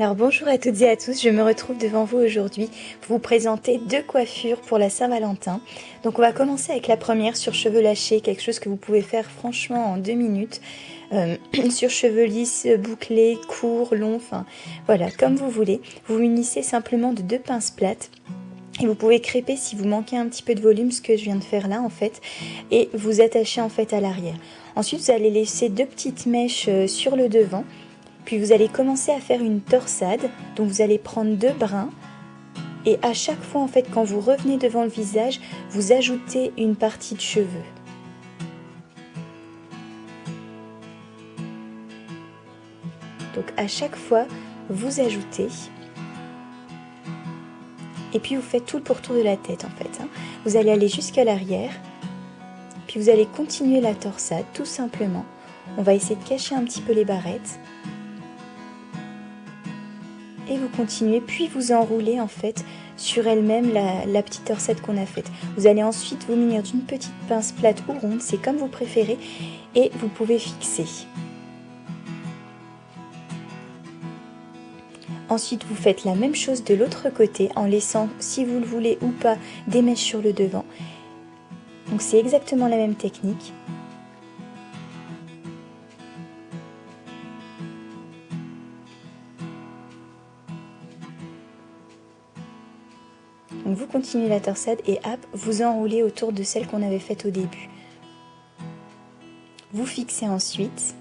Alors bonjour à toutes et à tous, je me retrouve devant vous aujourd'hui pour vous présenter deux coiffures pour la Saint-Valentin. Donc on va commencer avec la première sur cheveux lâchés, quelque chose que vous pouvez faire franchement en 2 minutes. Sur cheveux lisses, bouclés, courts, longs, enfin voilà, comme vous voulez. Vous munissez simplement de 2 pinces plates. Et vous pouvez crêper si vous manquez un petit peu de volume, ce que je viens de faire là en fait, et vous attachez en fait à l'arrière. Ensuite vous allez laisser 2 petites mèches sur le devant. Puis vous allez commencer à faire une torsade, donc vous allez prendre 2 brins et à chaque fois en fait quand vous revenez devant le visage, vous ajoutez une partie de cheveux. Donc à chaque fois vous ajoutez et puis vous faites tout le pourtour de la tête en fait. Vous allez aller jusqu'à l'arrière, puis vous allez continuer la torsade tout simplement. On va essayer de cacher un petit peu les barrettes. Et vous continuez, puis vous enroulez en fait sur elle-même la petite torsade qu'on a faite. Vous allez ensuite vous munir d'une petite pince plate ou ronde, c'est comme vous préférez, et vous pouvez fixer. Ensuite vous faites la même chose de l'autre côté en laissant, si vous le voulez ou pas, des mèches sur le devant. Donc c'est exactement la même technique. Donc vous continuez la torsade et hop, vous enroulez autour de celle qu'on avait faite au début. Vous fixez ensuite.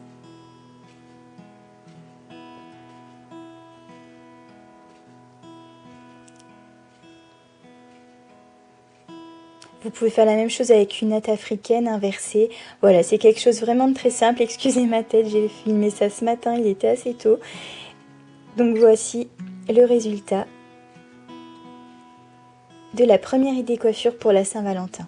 Vous pouvez faire la même chose avec une natte africaine inversée. Voilà, c'est quelque chose vraiment de très simple. Excusez ma tête, j'ai filmé ça ce matin, il était assez tôt. Donc voici le résultat de la première idée coiffure pour la Saint-Valentin.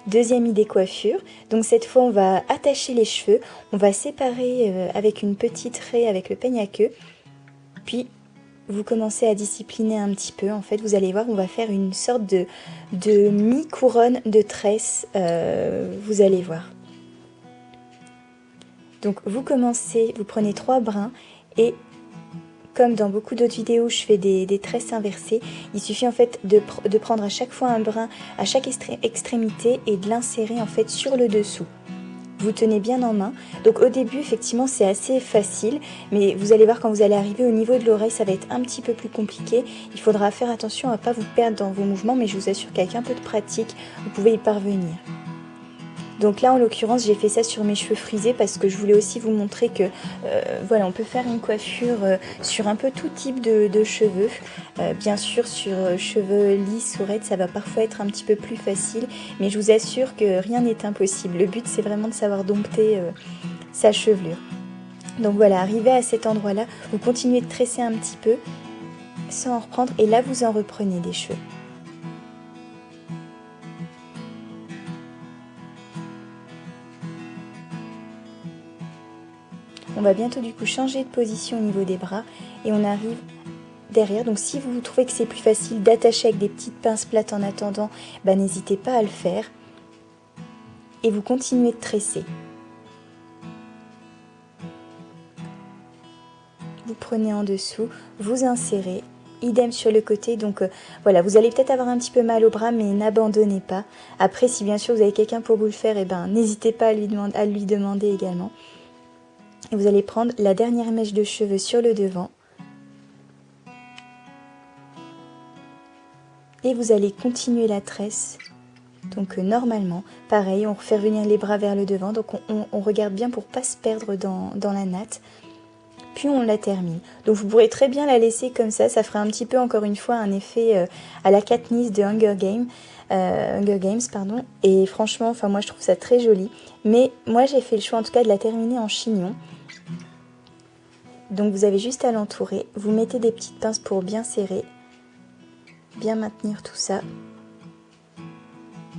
Deuxième idée coiffure, donc cette fois on va attacher les cheveux, on va séparer avec une petite raie avec le peigne à queue, puis vous commencez à discipliner un petit peu, en fait vous allez voir on va faire une sorte de mi-couronne de tresse, vous allez voir. Donc vous commencez, vous prenez 3 brins et comme dans beaucoup d'autres vidéos, je fais des tresses inversées. Il suffit en fait de prendre à chaque fois un brin à chaque extrémité et de l'insérer en fait sur le dessous. Vous tenez bien en main. Donc au début, effectivement, c'est assez facile, mais vous allez voir quand vous allez arriver au niveau de l'oreille, ça va être un petit peu plus compliqué. Il faudra faire attention à ne pas vous perdre dans vos mouvements, mais je vous assure qu'avec un peu de pratique, vous pouvez y parvenir. Donc là en l'occurrence j'ai fait ça sur mes cheveux frisés parce que je voulais aussi vous montrer que voilà, on peut faire une coiffure sur un peu tout type de cheveux. Bien sûr sur cheveux lisses ou raides ça va parfois être un petit peu plus facile, mais je vous assure que rien n'est impossible. Le but c'est vraiment de savoir dompter sa chevelure. Donc voilà, arrivé à cet endroit là, vous continuez de tresser un petit peu sans en reprendre et là vous en reprenez des cheveux. On va bientôt du coup changer de position au niveau des bras et on arrive derrière. Donc si vous trouvez que c'est plus facile d'attacher avec des petites pinces plates en attendant, bah, n'hésitez pas à le faire. Et vous continuez de tresser. Vous prenez en dessous, vous insérez, idem sur le côté. Donc voilà, vous allez peut-être avoir un petit peu mal au bras, mais n'abandonnez pas. Après, si bien sûr vous avez quelqu'un pour vous le faire, et ben n'hésitez pas à lui demander également. Et vous allez prendre la dernière mèche de cheveux sur le devant. Et vous allez continuer la tresse. Donc normalement, pareil, on refait revenir les bras vers le devant. Donc on regarde bien pour ne pas se perdre dans la natte. Puis on la termine. Donc vous pourrez très bien la laisser comme ça. Ça fera un petit peu, encore une fois, un effet à la Katniss de Hunger Games. Pardon. Et franchement, enfin moi je trouve ça très joli. Mais moi j'ai fait le choix en tout cas de la terminer en chignon. Donc vous avez juste à l'entourer, vous mettez des petites pinces pour bien serrer, bien maintenir tout ça.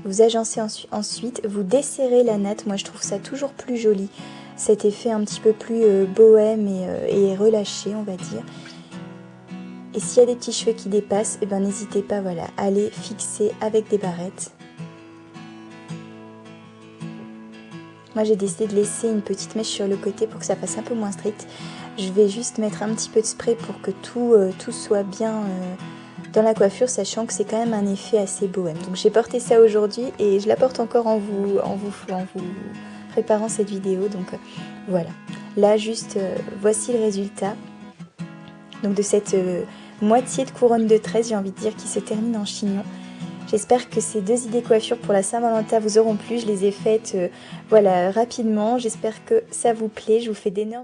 Vous agencez ensuite, vous desserrez la natte, moi je trouve ça toujours plus joli. Cet effet un petit peu plus bohème et relâché on va dire. Et s'il y a des petits cheveux qui dépassent, eh ben, n'hésitez pas voilà, à les fixer avec des barrettes. Moi j'ai décidé de laisser une petite mèche sur le côté pour que ça fasse un peu moins strict. Je vais juste mettre un petit peu de spray pour que tout soit bien dans la coiffure, sachant que c'est quand même un effet assez bohème. Donc j'ai porté ça aujourd'hui et je la porte encore en vous préparant cette vidéo. Donc voilà, là juste voici le résultat. Donc de cette moitié de couronne de tresses, j'ai envie de dire, qui se termine en chignon. J'espère que ces 2 idées coiffure pour la Saint-Valentin vous auront plu. Je les ai faites voilà, rapidement. J'espère que ça vous plaît. Je vous fais d'énormes